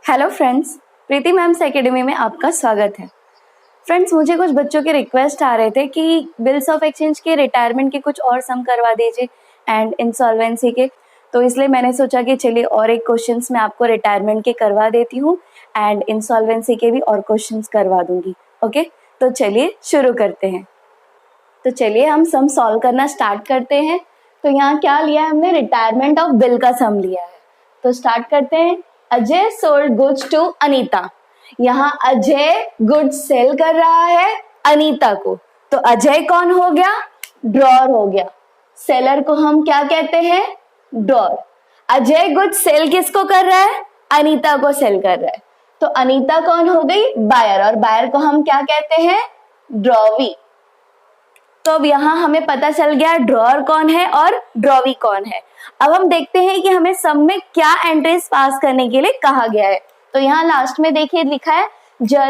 Hello friends, प्रीति ma'am's academy में आपका स्वागत है। फ्रेंड्स, मुझे कुछ बच्चों के रिक्वेस्ट आ रहे थे कि बिल्स ऑफ एक्सचेंज के रिटायरमेंट के कुछ और सम करवा दीजिए एंड इंसॉल्वेंसी के, तो इसलिए मैंने सोचा कि चलिए और एक क्वेश्चंस मैं आपको रिटायरमेंट के करवा देती हूँ एंड इंसॉल्वेंसी के भी और क्वेश्चंस करवा दूंगी। ओके, तो चलिए शुरू करते हैं। तो चलिए हम सम सॉल्व करना स्टार्ट करते हैं। तो यहाँ क्या लिया है हमने, रिटायरमेंट ऑफ बिल का सम लिया है। तो स्टार्ट करते हैं। Ajay sold goods to Anita. यहाँ अजय गुड्स सेल कर रहा है अनीता को, तो अजय कौन हो गया, ड्रॉर हो गया। सेलर को हम क्या कहते हैं, ड्रॉर। अजय गुड्स सेल किसको कर रहा है, अनीता को सेल कर रहा है, तो अनीता कौन हो गई, बायर, और बायर को हम क्या कहते हैं, ड्रॉवी। तो अब यहाँ हमें पता चल गया ड्रॉर कौन है और ड्रॉवी कौन है। अब हम देखते हैं कि हमें सम में क्या एंट्रीज पास करने के लिए कहा गया है। तो यहाँ लास्ट में देखिए लिखा है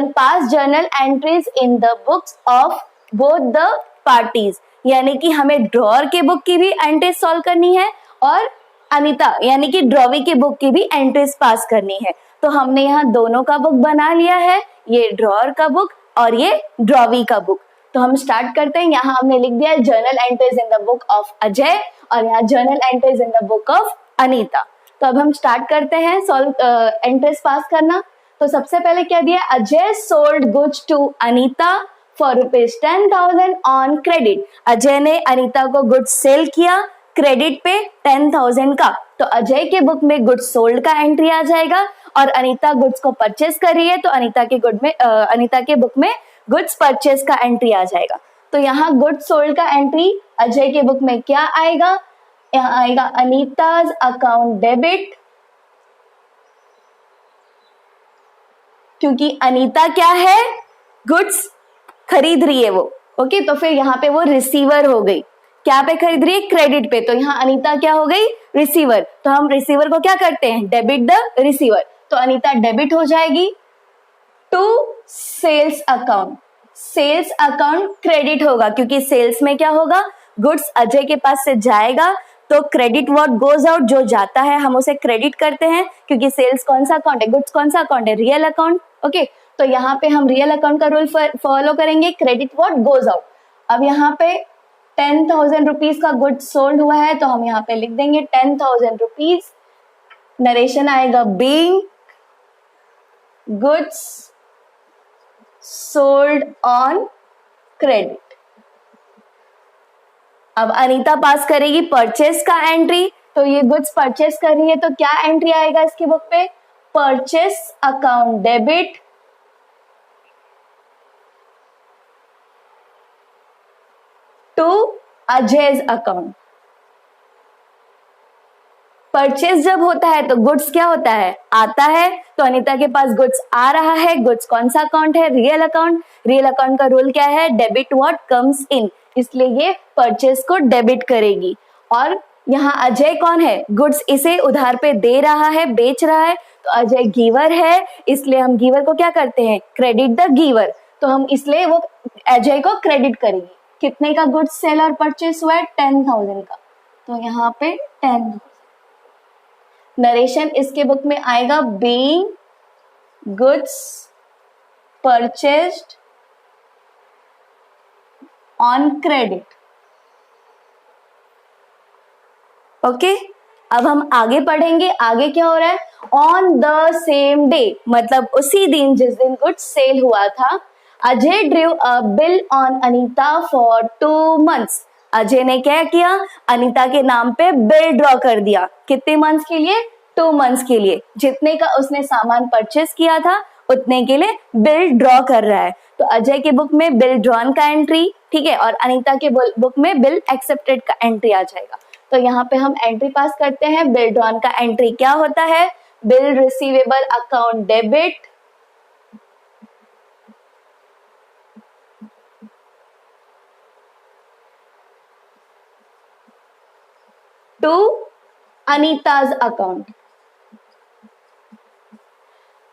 पास journal entries in the books of both the parties, यानी कि हमें ड्रॉर के बुक की भी एंट्रीज सॉल्व करनी है और अनीता यानी कि ड्रॉवी की बुक की भी एंट्रीज पास करनी है। तो हमने यहाँ दोनों का बुक बना लिया है, ये ड्रॉर का बुक और ये ड्रॉवी का बुक। तो हम स्टार्ट करते हैं। यहाँ हमने लिख दिया journal entries in the book of Ajay और यहाँ journal entries in the book of Anita. तो अब हम स्टार्ट करते हैं सॉल्व एंट्रीज पास करना। तो सबसे पहले क्या दिया, Ajay sold goods to Anita for ₹10,000 on credit. Ajay ने अनीता को गुड्स सेल किया क्रेडिट पे 10,000 का। तो अजय के बुक में गुड्स सोल्ड का एंट्री आ जाएगा और अनीता गुड्स को परचेस कर रही है, तो अनीता के बुक में गुड्स परचेस का एंट्री आ जाएगा। तो यहाँ गुड्स सोल्ड का एंट्री अजय के बुक में क्या आएगा, यहाँ आएगा अनीताज अकाउंट डेबिट, क्योंकि अनीता क्या है, गुड्स खरीद रही है वो। ओके, तो फिर यहाँ पे वो रिसीवर हो गई। क्या पे खरीद रही है, क्रेडिट पे, तो यहाँ अनीता क्या हो गई, रिसीवर। तो हम रिसीवर को क्या करते हैं, डेबिट द रिसीवर। तो अनीता डेबिट हो जाएगी to sales account. Sales account credit होगा, क्योंकि सेल्स में क्या होगा, गुड्स अजय के पास से जाएगा, तो क्रेडिट व्हाट गोज आउट, जो जाता है हम उसे क्रेडिट करते हैं, क्योंकि सेल्स कौन सा अकाउंट है, गुड्स कौन सा अकाउंट है, रियल अकाउंट। ओके, तो यहाँ पे हम रियल अकाउंट का रूल फॉलो करेंगे, क्रेडिट व्हाट गोज आउट। अब यहाँ पे 10,000 रुपीज का गुड्स सोल्ड हुआ है, तो हम यहाँ पे लिख देंगे 10,000 रुपीज। नरेशन आएगा being goods sold on credit. अब अनीता पास करेगी परचेस का एंट्री, तो ये गुड्स परचेस कर रही है, तो क्या एंट्री आएगा इसकी बुक पे, purchase account debit to Ajay's account. Purchase जब होता है तो गुड्स क्या होता है, आता है, तो अनीता के पास गुड्स आ रहा है, गुड्स कौन सा अकाउंट है, रियल अकाउंट। रियल अकाउंट का रूल क्या है, डेबिट व्हाट कम्स इन, इसलिए ये परचेस को डेबिट करेगी। और यहाँ अजय कौन है, गुड्स इसे उधार पे दे रहा है, बेच रहा है, तो अजय गिवर है, इसलिए हम गिवर को क्या करते हैं, क्रेडिट द गिवर। तो हम इसलिए वो अजय को क्रेडिट करेगी। कितने का गुड्स सेल और परचेस हुआ है, 10,000 का, तो यहाँ पे 10,000। नरेशन इसके बुक में आएगा being goods purchased on credit. Okay, अब हम आगे पढ़ेंगे। आगे क्या हो रहा है, ऑन द सेम डे, मतलब उसी दिन जिस दिन गुड्स सेल हुआ था, Ajay drew a bill on Anita for 2 months। Ajay ने क्या किया, अनीता के नाम पे बिल ड्रॉ कर दिया। कितने मंथ्स के लिए, 2 months के लिए। जितने का उसने सामान परचेस किया था उतने के लिए बिल ड्रॉ कर रहा है। तो अजय के बुक में बिल ड्रॉन का एंट्री, ठीक है, और अनीता के बुक में बिल एक्सेप्टेड का एंट्री आ जाएगा। तो यहाँ पे हम एंट्री पास करते हैं। बिल ड्रॉन का एंट्री क्या होता है, bill receivable account debit to Anita's account.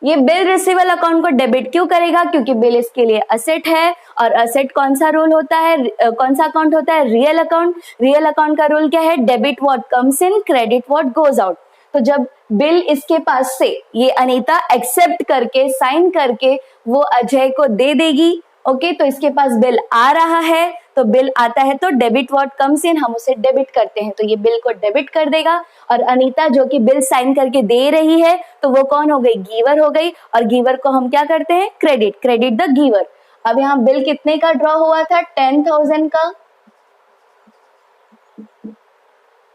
ये बिल रिसीवेबल अकाउंट को डेबिट क्यों करेगा, क्योंकि बिल इसके लिए असेट है, और असेट कौन सा रूल होता है, कौन सा अकाउंट होता है, रियल अकाउंट। रियल अकाउंट का रूल क्या है, debit what comes in, credit what goes out. तो जब बिल इसके पास से ये अनीता एक्सेप्ट करके साइन करके वो अजय को दे देगी। ओके, तो इसके पास बिल आ रहा है, तो बिल आता है तो डेबिट व्हाट कम्स इन, हम उसे डेबिट करते हैं, तो ये बिल को डेबिट कर देगा। और अनीता जो कि बिल साइन करके दे रही है तो वो कौन हो गई, गिवर हो गई, और गिवर को हम क्या करते हैं, क्रेडिट, क्रेडिट द गिवर। अब यहाँ बिल कितने का ड्रॉ हुआ था, 10,000 का।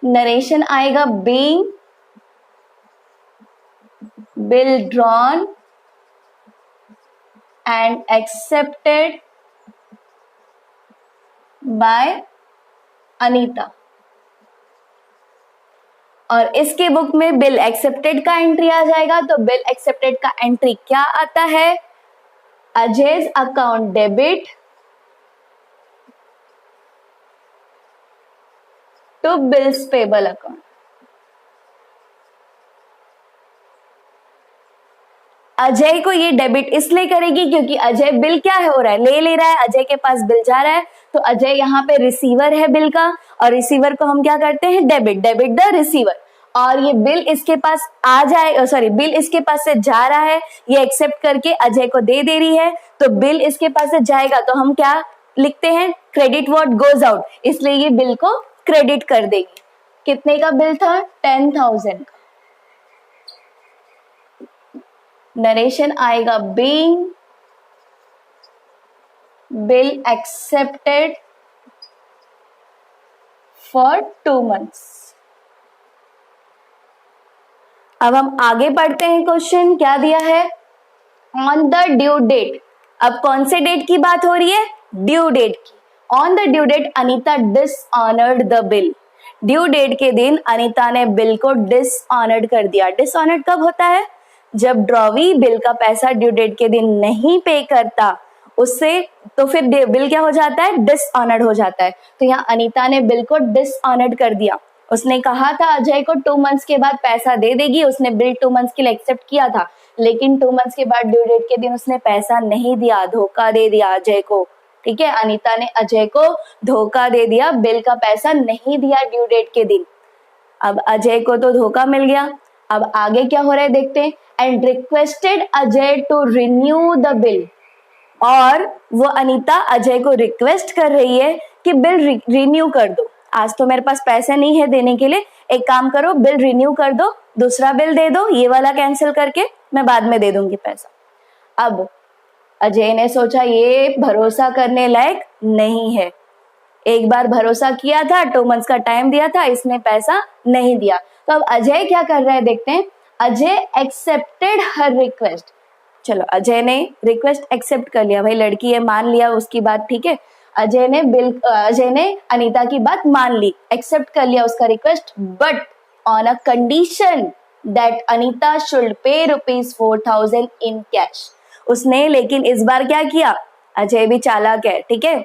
नरेशन आएगा being bill drawn and accepted by Anita. और इसके बुक में बिल एक्सेप्टेड का एंट्री आ जाएगा। तो बिल एक्सेप्टेड का एंट्री क्या आता है, Ajay's account debit to bills payable account. Ajay को ये डेबिट इसलिए करेगी क्योंकि अजय बिल क्या हो रहा है, ले रहा है, अजय के पास बिल जा रहा है, तो अजय यहाँ पे रिसीवर है बिल का, और रिसीवर को हम क्या करते हैं, डेबिट, डेबिट द रिसीवर। और ये बिल इसके पास आ जाए, सॉरी बिल इसके पास से जा रहा है, ये एक्सेप्ट करके अजय को दे रही है, तो बिल इसके पास से जाएगा तो हम क्या लिखते हैं, क्रेडिट व्हाट गोज आउट, इसलिए ये बिल को क्रेडिट कर देगी। कितने का बिल था, 10,000 का। नरेशन आएगा being bill accepted for 2 months। अब हम आगे पढ़ते हैं, क्वेश्चन क्या दिया है, ऑन द ड्यू डेट। अब कौन से डेट की बात हो रही है, ड्यू डेट की। On the due date Anita dishonoured the bill. Due date के दिन अनीता ने बिल को डिसऑनर्ड कर दिया। डिसऑनर्ड कब होता है, जब ड्रॉवी बिल का पैसा ड्यू डेट के दिन नहीं पे करता उससे, तो फिर बिल क्या हो जाता है, डिसऑनर्ड हो जाता है। तो यहाँ अनीता ने बिल को डिसऑनर्ड कर दिया। उसने कहा था अजय को 2 months के बाद पैसा दे देगी, उसने बिल 2 months के लिए एक्सेप्ट किया था, लेकिन 2 months के बाद ड्यू डेट के दिन उसने पैसा नहीं दिया, धोखा दे दिया अजय को। ठीक है, अनीता ने अजय को धोखा दे दिया, बिल का पैसा नहीं दिया ड्यू डेट के दिन। अब अजय को तो धोखा मिल गया। अब आगे क्या हो रहा है देखते हैं, and requested Ajay to renew the bill. और वो अनीता अजय को रिक्वेस्ट कर रही है कि बिल रिन्यू कर दो, आज तो मेरे पास पैसे नहीं है देने के लिए, एक काम करो बिल रिन्यू कर दो, दूसरा बिल दे दो, ये वाला कैंसिल करके मैं बाद में दे दूंगी पैसा। अब अजय ने सोचा ये भरोसा करने लायक नहीं है, एक बार भरोसा किया था, 2 months का टाइम दिया था, इसने पैसा नहीं दिया। तो अब अजय क्या कर रहा है देखते हैं, अजय एक्सेप्टेड हर रिक्वेस्ट। चलो अजय ने रिक्वेस्ट एक्सेप्ट कर लिया, भाई लड़की है, मान लिया उसकी बात, ठीक है। अजय ने अनीता की बात मान ली, एक्सेप्ट कर लिया उसका request, but on a condition that Anita should pay ₹4,000 in cash. उसने लेकिन इस बार क्या किया, अजय भी चालाक है, ठीक है,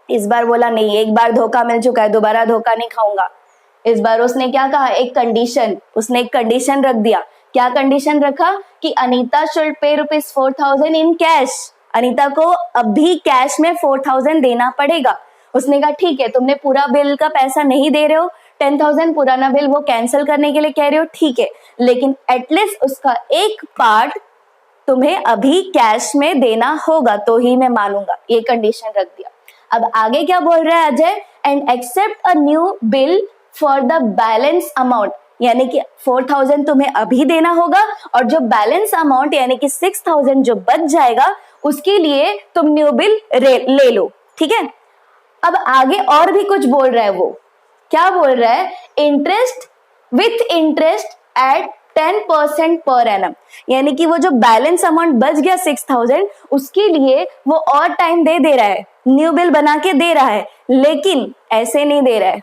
इस बार बोला नहीं, एक बार धोखा मिल चुका है, दोबारा धोखा नहीं खाऊंगा। इस बार उसने क्या कहा, एक कंडीशन, उसने एक कंडीशन रख दिया। क्या कंडीशन रखा कि Anita should pay ₹4,000 in cash, Anita को अभी कैश में 4,000 देना पड़ेगा। उसने कहा ठीक है, तुमने पूरा बिल का पैसा नहीं दे रहे हो, 10,000 पुराना बिल वो कैंसिल करने के लिए कह रहे हो, ठीक है, लेकिन एटलीस्ट उसका एक पार्ट तुम्हें अभी कैश में देना होगा तो ही मैं मानूंगा, ये कंडीशन रख दिया। अब आगे क्या बोल रहा है Ajay, and accept a new bill for the balance amount, यानी कि 4,000 तुम्हें अभी देना होगा, और जो बैलेंस अमाउंट यानी कि 6,000 जो बच जाएगा उसके लिए तुम न्यू बिल ले लो, ठीक है। अब आगे और भी कुछ बोल रहा है, वो क्या बोल रहा है, interest with interest eight 10% per annum, यानी कि वो जो बैलेंस अमाउंट बच गया 6,000 उसके लिए वो और टाइम दे रहा है, न्यू बिल बना के दे रहा है, लेकिन ऐसे नहीं दे रहा है।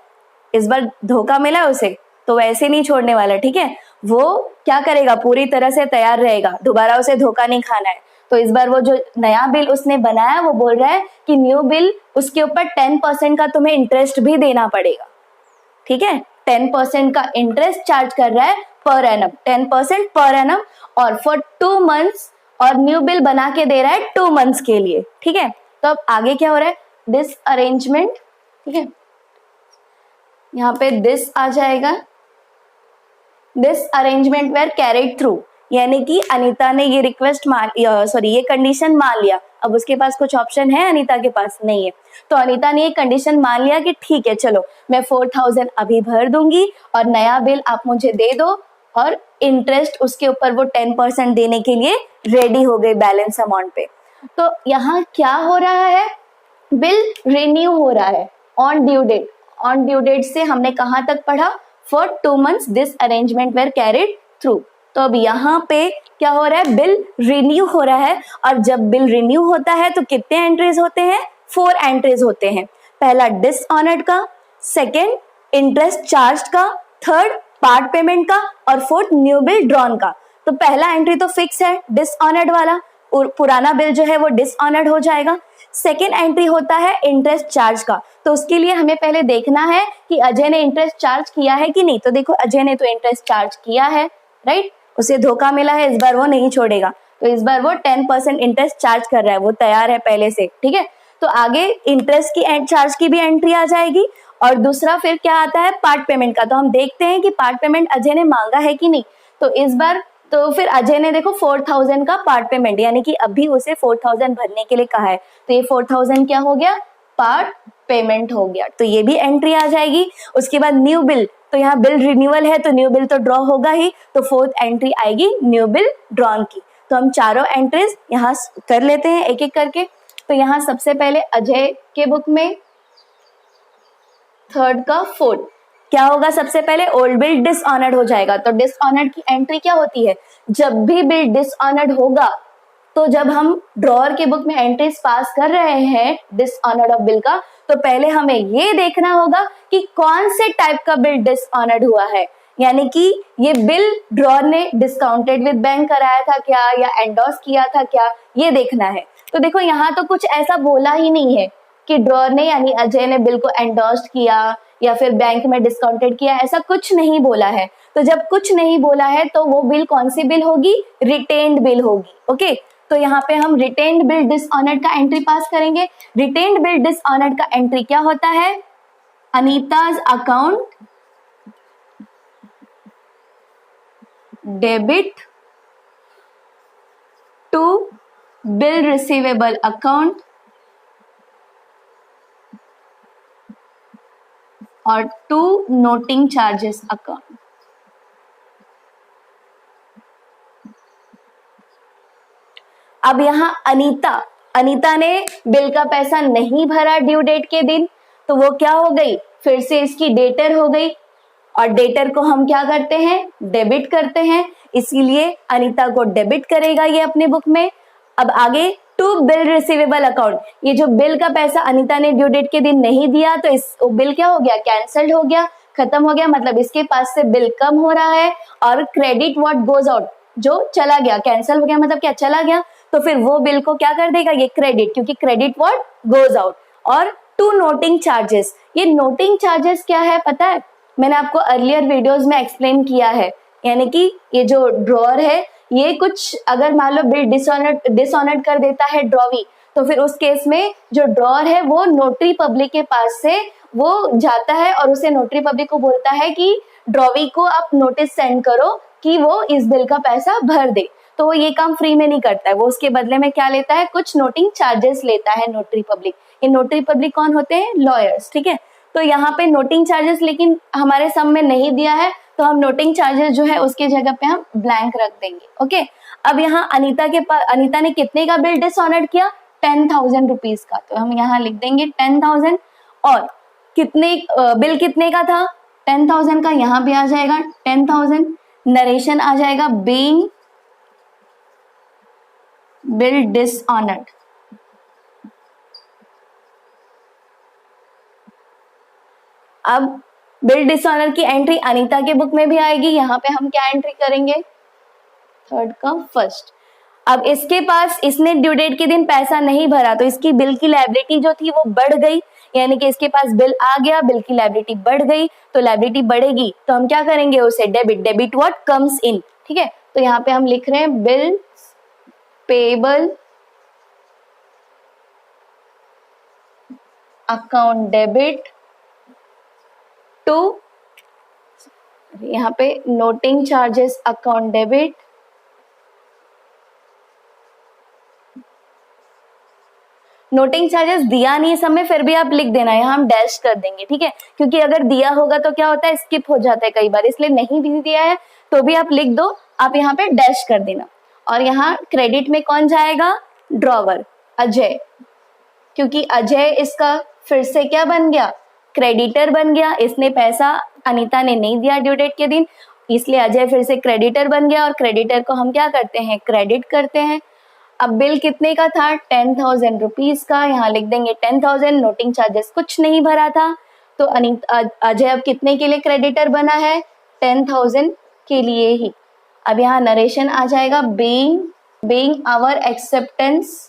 इस बार धोखा मिला उसे तो वैसे नहीं छोड़ने वाला, ठीक है, वो क्या करेगा, पूरी तरह से तैयार रहेगा, दोबारा उसे धोखा नहीं खाना है। तो इस बार वो जो नया बिल उसने बनाया वो बोल रहा है कि न्यू बिल उसके ऊपर 10% का तुम्हें इंटरेस्ट भी देना पड़ेगा, ठीक है, 10% का इंटरेस्ट चार्ज कर रहा है पर एनम, 10% पर एनम, और फॉर 2 months, और न्यू बिल बना के दे रहा है 2 months के लिए, ठीक है। तो अब आगे क्या हो रहा है, दिस अरेंजमेंट, ठीक है, यहाँ पे दिस आ जाएगा, this arrangement were carried through, यानी कि अनीता ने ये रिक्वेस्ट ये कंडीशन मान लिया। अब उसके पास कुछ ऑप्शन है, अनीता के पास नहीं है, तो अनीता ने ये कंडीशन मान लिया कि ठीक है चलो मैं 4000 अभी भर दूंगी और नया बिल आप मुझे दे दो, और इंटरेस्ट उसके ऊपर वो 10% देने के लिए रेडी हो गई बैलेंस अमाउंट पे। तो यहाँ क्या हो रहा है, बिल रिन्यू हो रहा है on due date. On due date से हमने कहाँ तक पढ़ा, for 2 months this arrangement were carried through. तो अब यहाँ पे क्या हो रहा है, बिल रिन्यू हो रहा है, और जब बिल रिन्यू होता है तो कितने एंट्रीज होते हैं, 4 एंट्रीज होते हैं। पहला डिसऑनर्ड का, सेकेंड इंटरेस्ट चार्ज का, थर्ड पार्ट पेमेंट का, और फोर्थ न्यू बिल ड्रॉन का। तो पहला एंट्री तो फिक्स है डिसऑनर्ड वाला, पुराना बिल जो है वो डिसऑनर्ड हो जाएगा। सेकेंड एंट्री होता है इंटरेस्ट चार्ज का, तो उसके लिए हमें पहले देखना है कि अजय ने इंटरेस्ट चार्ज किया है कि नहीं। तो देखो अजय ने तो इंटरेस्ट चार्ज किया है, राइट, उसे धोखा मिला है, इस बार वो नहीं छोड़ेगा, तो इस बार वो 10% इंटरेस्ट चार्ज कर रहा है, वो तैयार है पहले से, ठीक है। तो आगे इंटरेस्ट की एंड चार्ज की भी एंट्री आ जाएगी। और दूसरा फिर क्या आता है, पार्ट पेमेंट का। तो हम देखते हैं कि पार्ट पेमेंट अजय ने मांगा है कि नहीं। तो इस बार तो फिर अजय ने देखो 4000 का पार्ट पेमेंट, यानी कि अभी उसे 4000 भरने के लिए कहा है, तो ये 4000 क्या हो गया, पार्ट पेमेंट हो गया, तो ये भी एंट्री आ जाएगी। उसके बाद न्यू बिल, तो यहाँ बिल रिन्यूअल है तो न्यू बिल तो ड्रॉ होगा ही, तो फोर्थ एंट्री आएगी न्यू बिल ड्रॉन की। तो हम चारों एंट्रीज यहाँ कर लेते हैं एक एक करके। तो यहाँ सबसे पहले अजय के बुक में थर्ड का फोर्थ क्या होगा, सबसे पहले ओल्ड बिल डिसऑनर्ड हो जाएगा। तो डिसऑनर्ड की एंट्री क्या होती है, जब भी बिल डिसऑनर्ड होगा, तो जब हम ड्रॉअर के बुक में एंट्रीज पास कर रहे हैं डिसऑनर्ड ऑफ बिल का, तो पहले हमें ये देखना होगा कि कौन से टाइप का बिल डिसऑनर्ड हुआ है, यानी कि ये बिल ड्रॉअर ने डिस्काउंटेड विद बैंक कराया था क्या, या एंडोर्स किया था क्या, ये देखना है। तो देखो यहाँ तो कुछ ऐसा बोला ही नहीं है कि ड्रॉअर ने यानी अजय ने बिल को एंडोर्स किया या फिर बैंक में डिस्काउंटेड किया, ऐसा कुछ नहीं बोला है। तो जब कुछ नहीं बोला है तो वो बिल कौन सी बिल होगी, रिटेन्ड बिल होगी। ओके, तो यहाँ पे हम रिटेन्ड बिल डिसऑनर्ड का एंट्री पास करेंगे। रिटेन्ड बिल डिसऑनर्ड का एंट्री क्या होता है, Anita's account debit to bill receivable account और टू नोटिंग चार्जेस अकाउंट। अब यहाँ अनीता ने बिल का पैसा नहीं भरा ड्यू डेट के दिन, तो वो क्या हो गई, फिर से इसकी डेटर हो गई, और डेटर को हम क्या करते हैं, डेबिट करते हैं, इसीलिए अनीता को डेबिट करेगा ये अपने बुक में। अब आगे टू बिल रिसीवेबल अकाउंट, ये जो बिल का पैसा अनीता ने ड्यू डेट के दिन नहीं दिया, तो इस बिल क्या हो गया, कैंसल्ड हो गया, खत्म हो गया, मतलब इसके पास से बिल कम हो रहा है। और क्रेडिट व्हाट गोज आउट, जो चला गया, कैंसल हो गया मतलब क्या, चला गया, तो फिर वो बिल को क्या कर देगा, ये क्रेडिट, क्योंकि क्रेडिट व्हाट गोज आउट। और टू नोटिंग चार्जेस, ये नोटिंग चार्जेस क्या है पता है, मैंने आपको अर्लियर वीडियोस में एक्सप्लेन किया है, यानी कि ये जो ड्रॉअर है, ये कुछ अगर मान लो बिल डिसऑनर्ड कर देता है ड्रॉवी, तो फिर उस केस में जो ड्रॉअर है वो नोटरी पब्लिक के पास से वो जाता है और उसे नोटरी पब्लिक को बोलता है कि ड्रॉवी को आप नोटिस सेंड करो कि वो इस बिल का पैसा भर दे। तो वो ये काम फ्री में नहीं करता है, वो उसके बदले में क्या लेता है, कुछ नोटिंग चार्जेस लेता है नोटरी पब्लिक। ये नोटरी पब्लिक कौन होते हैं, लॉयर्स, ठीक है। तो यहाँ पे नोटिंग चार्जेस लेकिन हमारे सम में नहीं दिया है, तो हम नोटिंग चार्जेस जो है उसके जगह पे हम ब्लैंक रख देंगे। ओके, अब यहाँ अनीता ने कितने का बिल डिसऑनर्ड किया, 10,000 रुपीज का, तो हम यहाँ लिख देंगे 10,000। और कितने बिल कितने का था, 10,000 का, यहाँ भी आ जाएगा 10,000। नरेशन आ जाएगा बीइंग बिल डिसऑनर्ड। अब बिल डिसऑनर की एंट्री अनीता के बुक में भी आएगी, यहाँ पे हम क्या एंट्री करेंगे, थर्ड का फर्स्ट। अब इसके पास, इसने ड्यू डेट के दिन पैसा नहीं भरा, तो इसकी बिल की लायबिलिटी जो थी वो बढ़ गई, यानी कि इसके पास बिल आ गया, बिल की लायबिलिटी बढ़ गई, तो लायबिलिटी बढ़ेगी तो हम क्या करेंगे, उसे डेबिट व्हाट कम्स इन, ठीक है। तो यहाँ पे हम लिख रहे हैं bill payable account debit to यहाँ पे noting charges account debit, noting charges दिया नहीं समय फिर भी आप लिख देना, यहाँ हम डैश कर देंगे, ठीक है, क्योंकि अगर दिया होगा तो क्या होता है स्किप हो जाता है कई बार, इसलिए नहीं भी दिया है तो भी आप लिख दो, आप यहाँ पे डैश कर देना। और यहाँ क्रेडिट में कौन जाएगा, ड्रॉवर अजय, क्योंकि अजय इसका फिर से क्या बन गया, क्रेडिटर बन गया, इसने पैसा अनीता ने नहीं दिया ड्यू डेट के दिन, इसलिए अजय फिर से क्रेडिटर बन गया, और क्रेडिटर को हम क्या करते हैं, क्रेडिट करते हैं। अब बिल कितने का था, 10,000 रुपीज का, यहाँ लिख देंगे 10,000, नोटिंग चार्जेस कुछ नहीं भरा था, तो अजय अब कितने के लिए क्रेडिटर बना है, 10,000 के लिए ही। अब यहाँ नरेशन आ जाएगा, बीइंग आवर एक्सेप्टेंस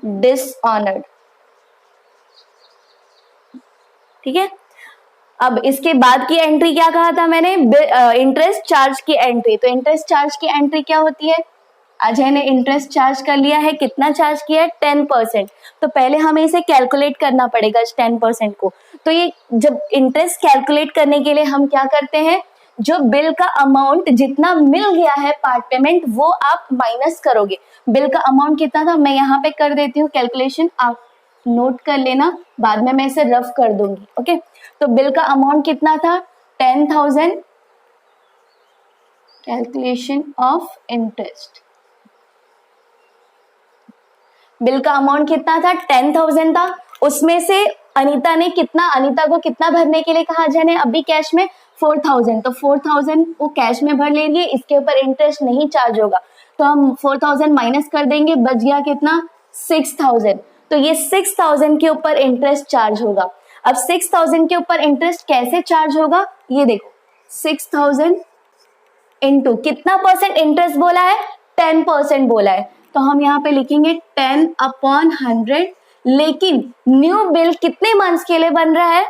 डिसऑनर्ड, ठीक है। अब इसके बाद की एंट्री क्या कहा था मैंने, इंटरेस्ट चार्ज की एंट्री, तो इंटरेस्ट चार्ज की एंट्री क्या होती है, अजय ने इंटरेस्ट चार्ज कर लिया है, कितना चार्ज किया है, 10%, तो पहले हमें इसे कैलकुलेट करना पड़ेगा इस 10% को। तो ये जब इंटरेस्ट कैलकुलेट करने के लिए हम क्या करते हैं, जो बिल का अमाउंट जितना मिल गया है पार्ट पेमेंट वो आप माइनस करोगे। बिल का अमाउंट कितना था, मैं यहाँ पे कर देती हूँ कैलकुलेशन, आप नोट कर लेना, बाद में मैं इसे रफ कर दूंगी, ओके। तो बिल का अमाउंट कितना था, 10,000, कैलकुलेशन ऑफ इंटरेस्ट, बिल का अमाउंट कितना था, 10,000 था, उसमें से अनीता को कितना भरने के लिए कहा अजय ने, अभी कैश में 4,000, तो 4,000 वो कैश में भर लेंगे, इसके ऊपर इंटरेस्ट नहीं चार्ज होगा, तो हम 4,000 माइनस कर देंगे, बच गया कितना, 6,000, तो ये 6,000 के ऊपर इंटरेस्ट चार्ज होगा। अब 6,000 के ऊपर इंटरेस्ट कैसे चार्ज होगा, ये देखो, 6,000 इंटू कितना परसेंट इंटरेस्ट बोला है, 10% बोला है, तो हम यहाँ पे लिखेंगे 10/100, लेकिन न्यू बिल कितने मंथ्स के लिए बन रहा है,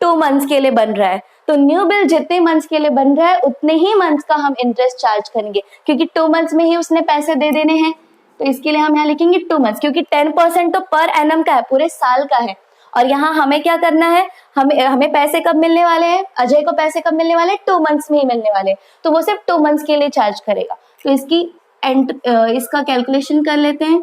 2 मंथ्स के लिए बन रहा है, तो न्यू बिल जितने मंथ्स के लिए बन रहा है उतने ही मंथ्स का हम इंटरेस्ट चार्ज करेंगे, क्योंकि 2 मंथ्स में ही उसने पैसे दे देने हैं, तो इसके लिए हम यहाँ लिखेंगे 2 मंथ्स, क्योंकि 10% तो पर एनम का है, पूरे साल का है, और यहाँ हमें क्या करना है, हमें पैसे कब मिलने वाले हैं, अजय को पैसे कब मिलने वाले हैं, 2 मंथ्स में ही मिलने वाले हैं, तो वो सिर्फ 2 मंथ्स के लिए चार्ज करेगा। तो इसका कैलकुलेशन कर लेते हैं,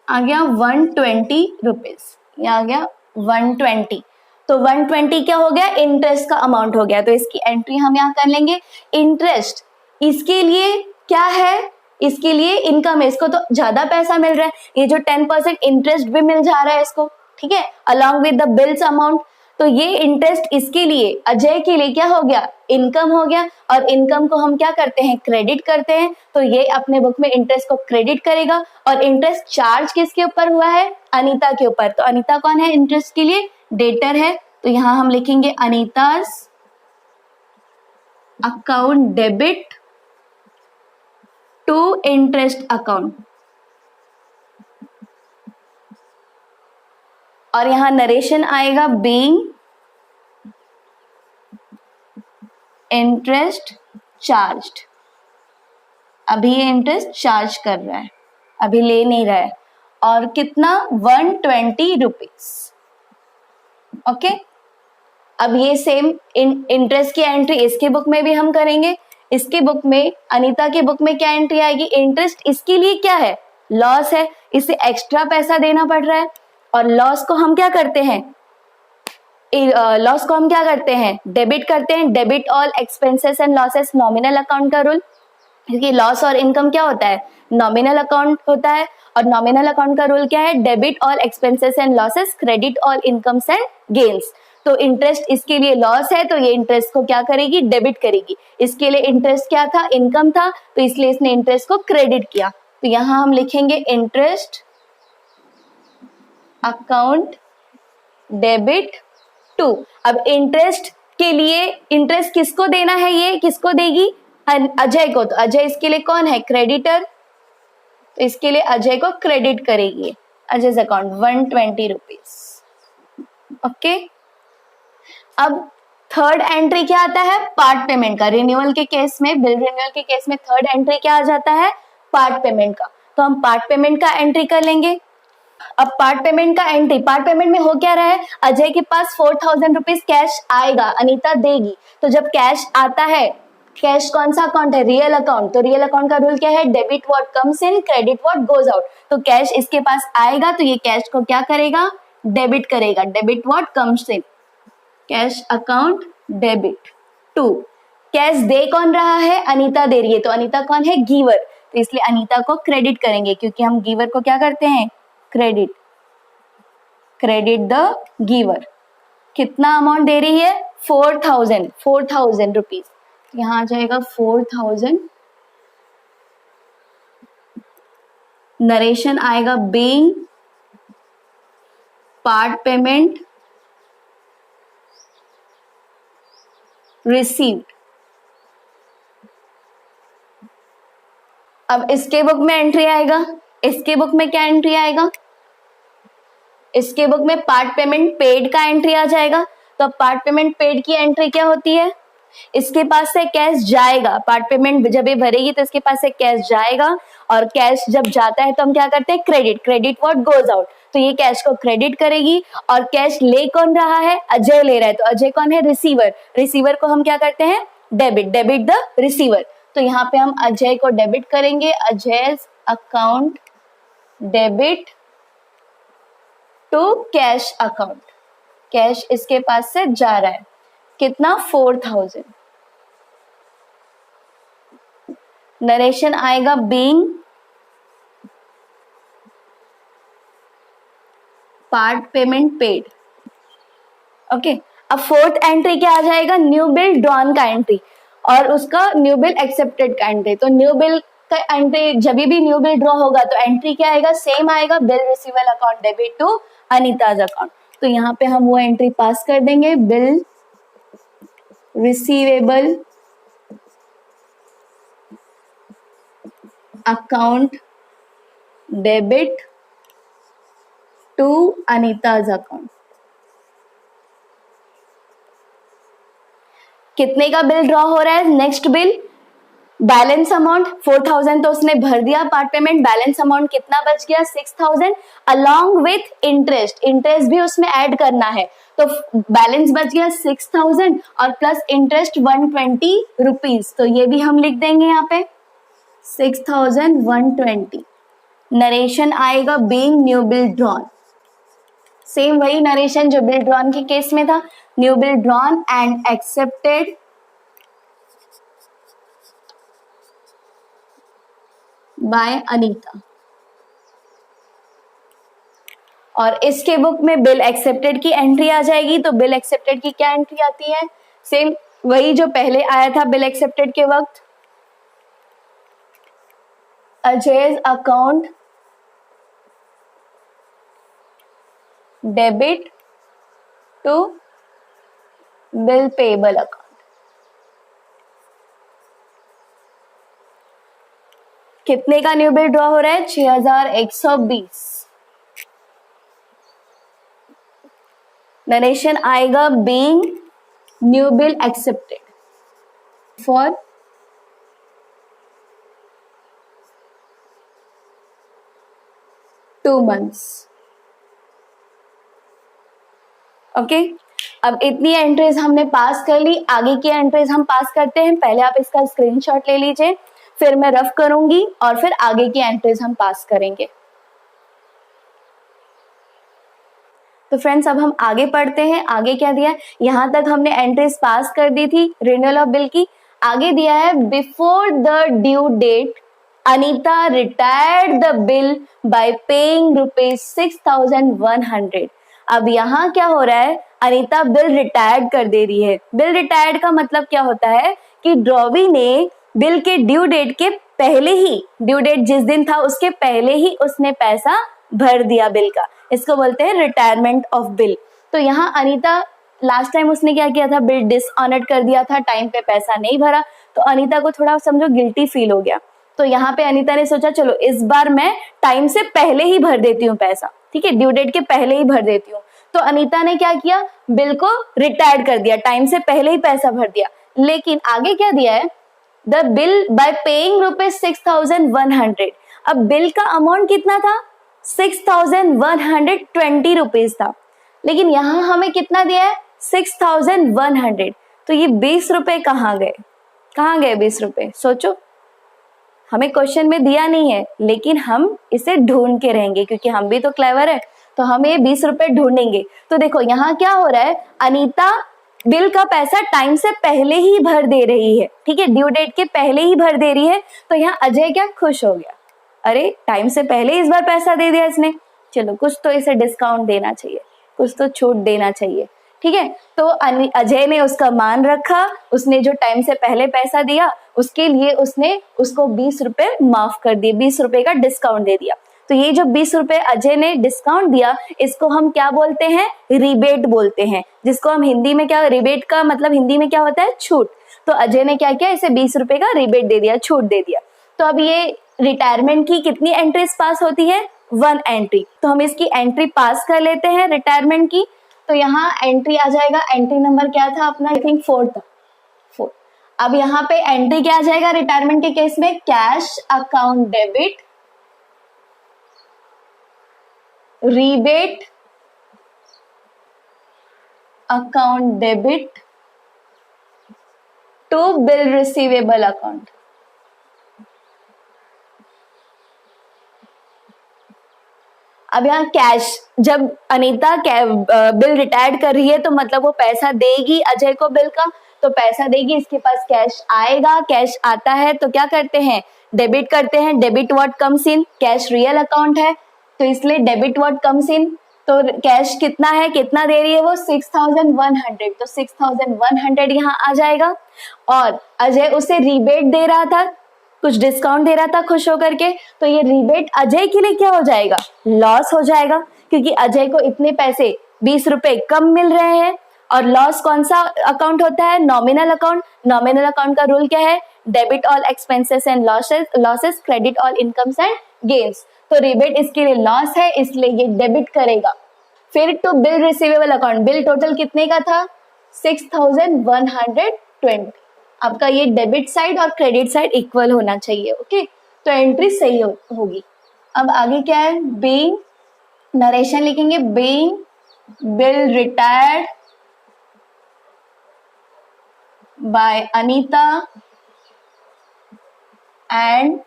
आ गया 120 रुपीज, ये आ गया 120, तो 120 क्या हो गया, इंटरेस्ट का अमाउंट हो गया, तो इसकी एंट्री हम यहाँ कर लेंगे। इंटरेस्ट इसके लिए क्या है, इसके लिए इनकम है, इसको तो ज्यादा पैसा मिल रहा है, ये जो 10% इंटरेस्ट भी मिल जा रहा है इसको, ठीक है, along with the bills amount, तो ये इंटरेस्ट इसके लिए अजय के लिए क्या हो गया, इनकम हो गया, और इनकम को हम क्या करते हैं, क्रेडिट करते हैं, तो ये अपने बुक में इंटरेस्ट को क्रेडिट करेगा, और इंटरेस्ट चार्ज किसके ऊपर हुआ है, अनीता के ऊपर, तो अनीता कौन है, इंटरेस्ट के लिए डेटर है, तो यहाँ हम लिखेंगे Anita's account debit to interest account, और यहां नरेशन आएगा, बीइंग इंटरेस्ट चार्ज्ड, अभी ये इंटरेस्ट चार्ज कर रहा है, अभी ले नहीं रहा है, और कितना, 120 रुपीज, ओके। अब ये सेम इंटरेस्ट की एंट्री इसके बुक में भी हम करेंगे, इसके बुक में, अनीता के बुक में क्या एंट्री आएगी, इंटरेस्ट इसके लिए क्या है, लॉस है, इसे एक्स्ट्रा पैसा देना पड़ रहा है, और लॉस को हम क्या करते हैं, डेबिट करते हैं, debit all expenses and losses, nominal account का रूल, क्योंकि लॉस और इनकम क्या होता है, नॉमिनल अकाउंट होता है, और नॉमिनल अकाउंट का रूल क्या है, debit all expenses and losses, credit all incomes and gains, तो इंटरेस्ट इसके लिए लॉस है, तो ये इंटरेस्ट को क्या करेगी, डेबिट करेगी, इसके लिए इंटरेस्ट क्या था, इनकम था, तो इसलिए इसने इंटरेस्ट को क्रेडिट किया, तो यहां हम लिखेंगे इंटरेस्ट अकाउंट डेबिट टू। अब इंटरेस्ट के लिए, इंटरेस्ट किसको देना है, ये किसको देगी, अजय को, तो अजय इसके लिए कौन है, क्रेडिटर, तो इसके लिए अजय को क्रेडिट करेगी, अजय अकाउंट 120 रुपीज, ओके। अब थर्ड एंट्री क्या आता है, पार्ट पेमेंट का, रिन्यूअल के केस में, बिल रिन्यूअल के केस में थर्ड एंट्री क्या आ जाता है, पार्ट पेमेंट का, तो हम पार्ट पेमेंट का एंट्री कर लेंगे, अब पार्ट पेमेंट का एंट्री, पार्ट पेमेंट में हो क्या रहा है, अजय के पास 4000 रुपीज कैश आएगा, अनीता देगी। तो जब कैश आता है, कैश कौन सा अकाउंट है, रियल अकाउंट, तो रियल अकाउंट का रूल क्या है, debit what comes in, credit what goes out. तो कैश इसके पास आएगा तो ये कैश को क्या करेगा, डेबिट करेगा, debit what comes in, cash account debit to. Cash दे कौन रहा है, अनीता दे रही है, तो अनीता कौन है, गिवर, तो इसलिए अनीता को क्रेडिट करेंगे, क्योंकि हम गिवर को क्या करते हैं, क्रेडिट, क्रेडिट द गिवर। कितना अमाउंट दे रही है, 4000 रुपीज, यहां आ जाएगा 4000। नरेशन आएगा बीइंग पार्ट पेमेंट रिसीव्ड। अब इसके बुक में एंट्री आएगा, इसके बुक में क्या एंट्री आएगा, इसके बुक में पार्ट पेमेंट पेड का एंट्री आ जाएगा। तो पार्ट पेमेंट पेड की एंट्री क्या होती है, इसके पास से कैश जाएगा, पार्ट पेमेंट जब ये भरेगी तो इसके पास से कैश जाएगा, और कैश जब जाता है तो हम क्या करते हैं, credit, credit what goes out, तो ये कैश को क्रेडिट करेगी। और कैश ले कौन रहा है, अजय ले रहा है, तो अजय कौन है, रिसीवर, रिसीवर को हम क्या करते हैं, डेबिट, डेबिट द रिसीवर। तो यहाँ पे हम अजय को डेबिट करेंगे, Ajay account debit to cash account, cash इसके पास से जा रहा है, कितना, 4000। नरेशन आएगा being part payment paid. Okay, अब फोर्थ एंट्री क्या आ जाएगा, न्यू बिल ड्रॉन का एंट्री, और उसका न्यू बिल एक्सेप्टेड का एंट्री। तो न्यू बिल का एंट्री, जब भी न्यू बिल ड्रॉ होगा तो एंट्री क्या आएगा, सेम आएगा, bill receivable account debit to Anita's account. तो यहाँ पे हम वो एंट्री पास कर देंगे, bill receivable account debit to Anita's account. कितने का बिल ड्रॉ हो रहा है, नेक्स्ट बिल, बैलेंस अमाउंट 4000 तो उसने भर दिया पार्ट पेमेंट, बैलेंस अमाउंट कितना बच गया, 6000 अलॉन्ग विथ इंटरेस्ट, इंटरेस्ट भी उसमें ऐड करना है, तो बैलेंस बच गया 6000 और प्लस इंटरेस्ट 120 रुपीज, तो ये भी हम लिख देंगे यहाँ पे 6120। नरेशन आएगा being new bill drawn, same वही नरेशन जो बिल ड्रॉन के केस में था, new bill drawn and accepted by Anita. और इसके बुक में बिल एक्सेप्टेड की एंट्री आ जाएगी, तो बिल एक्सेप्टेड की क्या एंट्री आती है, सेम वही जो पहले आया था बिल एक्सेप्टेड के वक्त, Ajay account debit to bill payable account. कितने का न्यू बिल ड्रॉ हो रहा है, 6120। नरेशन आएगा being new bill accepted for two months. Okay, अब इतनी एंट्रीज हमने पास कर ली, आगे की एंट्रीज हम पास करते हैं। पहले आप इसका स्क्रीनशॉट ले लीजिए, फिर मैं रफ करूंगी और फिर आगे की एंट्रीज हम पास करेंगे। तो फ्रेंड्स अब हम आगे पढ़ते हैं, आगे क्या दिया है, यहाँ तक हमने एंट्रीज पास कर दी थी रिन्यूअल ऑफ बिल की। आगे दिया है before the due date Anita retired the bill by paying ₹6100। अब यहाँ क्या हो रहा है, अनीता बिल रिटायर्ड कर दे रही है। बिल रिटायर्ड का मतलब क्या होता है कि ड्रॉवी ने बिल के ड्यू डेट के पहले ही, ड्यू डेट जिस दिन था उसके पहले ही उसने पैसा भर दिया बिल का, इसको बोलते हैं रिटायरमेंट ऑफ बिल। तो यहाँ अनीता लास्ट टाइम उसने क्या किया था, बिल डिसऑनर्ड कर दिया था, टाइम पे पैसा नहीं भरा, तो अनीता को थोड़ा समझो गिल्टी फील हो गया। तो यहाँ पे अनीता ने सोचा चलो इस बार मैं टाइम से पहले ही भर देती हूँ पैसा, ठीक है, ड्यू डेट के पहले ही भर देती हूँ। तो अनीता ने क्या किया, बिल को रिटायर्ड कर दिया, टाइम से पहले ही पैसा भर दिया। लेकिन आगे क्या दिया है, द बिल बाय पेइंग ₹6100। अब बिल का अमाउंट कितना था, 6,120 रुपीज था, लेकिन यहाँ हमें कितना दिया है 6,100। तो ये 20 रुपए कहाँ गए? कहाँ गए 20 रुपए? सोचो, हमें क्वेश्चन में दिया नहीं है, लेकिन हम इसे ढूंढ के रहेंगे क्योंकि हम भी तो क्लेवर है, तो हम ये 20 रुपए ढूंढेंगे। तो देखो यहाँ क्या हो रहा है, अनीता बिल का पैसा टाइम से पहले ही भर दे रही है, ठीक है, ड्यू डेट के पहले ही भर दे रही है। तो यहाँ अजय क्या खुश हो गया, अरे टाइम से पहले इस बार पैसा दे दिया इसने, चलो कुछ तो इसे डिस्काउंट देना चाहिए, कुछ तो छूट देना चाहिए, ठीक है। तो अजय ने उसका मान रखा, उसने जो टाइम से पहले पैसा दिया उसके लिए उसने उसको 20 रुपए माफ कर दिए, 20 रुपए का डिस्काउंट दे दिया। तो ये जो 20 रुपए अजय ने डिस्काउंट दिया, इसको हम क्या बोलते हैं? रिबेट बोलते हैं, जिसको हम हिंदी में क्या, रिबेट का मतलब हिंदी में क्या होता है? छूट। तो अजय ने क्या किया, इसे 20 रुपए का रिबेट दे दिया, छूट दे दिया। तो अब ये रिटायरमेंट की कितनी एंट्रीज पास होती है? 1 एंट्री। तो हम इसकी एंट्री पास कर लेते हैं रिटायरमेंट की। तो यहाँ एंट्री आ जाएगा, एंट्री नंबर क्या था अपना? आई थिंक 4 था, 4। अब यहाँ पे एंट्री क्या आ जाएगा रिटायरमेंट के केस में? Cash account debit, rebate account debit to bill receivable account. अब यहाँ कैश, जब अनीता बिल रिटायर्ड कर रही है तो मतलब वो पैसा देगी अजय को बिल का, तो पैसा देगी, इसके पास कैश आएगा, कैश आता है तो क्या करते हैं? डेबिट करते हैं। Debit what comes in? Cash real account है तो इसलिए डेबिट व्हाट कम्स इन। तो कैश कितना है, कितना दे रही है वो? 6,100, तो 6,100 यहाँ आ जाएगा। और अजय उसे रिबेट दे रहा था, कुछ डिस्काउंट दे रहा था खुश होकर के, तो ये रिबेट अजय के लिए क्या हो जाएगा? लॉस हो जाएगा, क्योंकि अजय को इतने पैसे 20 रुपए कम मिल रहे हैं। और लॉस कौन सा अकाउंट होता है? Nominal account. नॉमिनल अकाउंट का रूल क्या है? Debit all expenses and losses, credit all incomes and gains. तो रिबेट इसके लिए लॉस है, इसलिए ये डेबिट करेगा। फिर to bill receivable account, bill total कितने का था? 6,120। आपका ये डेबिट साइड और क्रेडिट साइड इक्वल होना चाहिए, ओके। तो एंट्री सही होगी। अब आगे क्या है? बीइंग, नरेशन लिखेंगे, being bill retired by Anita and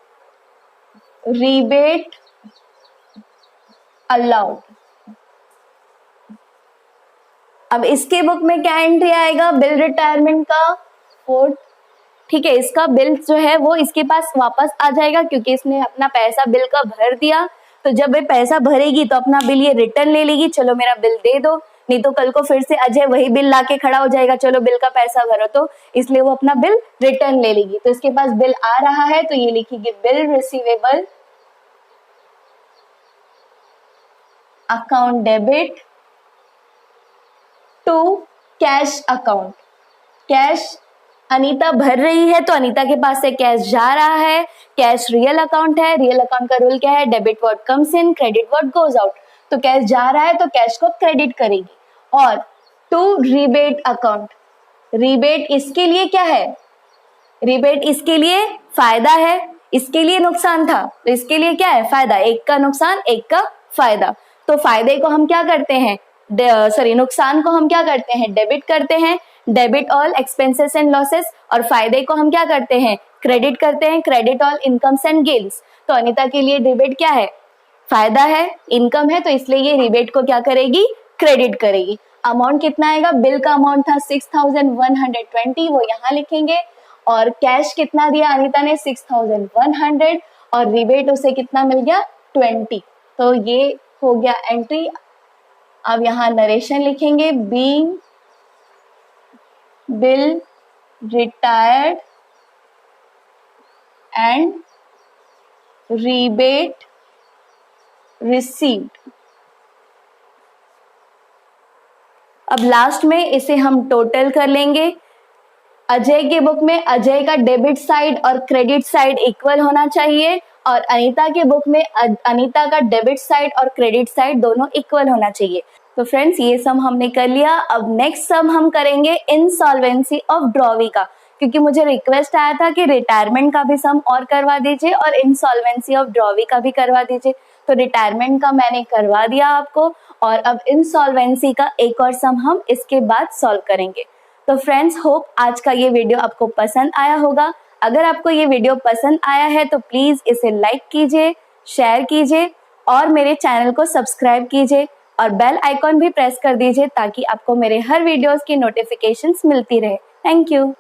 rebate allowed. अब इसके बुक में क्या एंट्री आएगा? बिल रिटायरमेंट का 4, ठीक है। इसका बिल जो है वो इसके पास वापस आ जाएगा, क्योंकि इसने अपना पैसा बिल का भर दिया। तो जब ये पैसा भरेगी तो अपना बिल ये रिटर्न ले लेगी, चलो मेरा बिल दे दो, नहीं तो कल को फिर से अजय वही बिल लाके खड़ा हो जाएगा, चलो बिल का पैसा भरो, तो इसलिए वो अपना बिल रिटर्न ले लेगी। तो इसके पास बिल आ रहा है तो ये लिखेगी bill receivable account debit to cash account. Cash Anita भर रही है तो अनीता के पास से कैश जा रहा है, कैश रियल अकाउंट है, रियल अकाउंट का रूल क्या है? Debit what comes in, credit what goes out. तो कैश जा रहा है तो कैश को क्रेडिट करेगी। और टू रीबेट अकाउंट, रीबेट इसके लिए क्या है? रीबेट इसके लिए फायदा है, इसके लिए नुकसान था, तो इसके लिए क्या है? फायदा। एक का नुकसान, एक का फायदा। तो फायदे को हम क्या करते हैं? नुकसान को हम क्या करते हैं? डेबिट करते हैं, debit all expenses and losses. और फायदे को हम क्या करते हैं? क्रेडिट करते हैं, credit all incomes and gains. तो अनीता के लिए रिबेट क्या है? फायदा है, इनकम है, तो इसलिए ये रिबेट को क्या करेगी? क्रेडिट करेगी। अमाउंट कितना आएगा? बिल का अमाउंट था 6,120, वो यहाँ लिखेंगे। और कैश कितना दिया अनीता ने? 6,100। और रिबेट उसे कितना मिल गया? 20। तो ये हो गया एंट्री। अब यहाँ नरेशन लिखेंगे, being bill retired and rebate received. अब लास्ट में इसे हम टोटल कर लेंगे। अजय के बुक में अजय का डेबिट साइड और क्रेडिट साइड इक्वल होना चाहिए, और अनीता के बुक में अनीता का डेबिट साइड और क्रेडिट साइड दोनों इक्वल होना चाहिए। तो फ्रेंड्स ये सम हमने कर लिया। अब नेक्स्ट सम हम करेंगे इंसॉल्वेंसी ऑफ ड्रॉवी का, क्योंकि मुझे रिक्वेस्ट आया था कि रिटायरमेंट का भी सम और करवा दीजिए और इंसॉल्वेंसी ऑफ ड्रॉवी का भी करवा दीजिए। तो रिटायरमेंट का मैंने करवा दिया आपको, और अब इंसॉल्वेंसी का एक और सम हम इसके बाद सॉल्व करेंगे। तो फ्रेंड्स, होप आज का ये वीडियो आपको पसंद आया होगा। अगर आपको ये वीडियो पसंद आया है तो प्लीज इसे लाइक कीजिए, शेयर कीजिए और मेरे चैनल को सब्सक्राइब कीजिए और बेल आइकॉन भी प्रेस कर दीजिए ताकि आपको मेरे हर वीडियोस की नोटिफिकेशंस मिलती रहे। Thank you.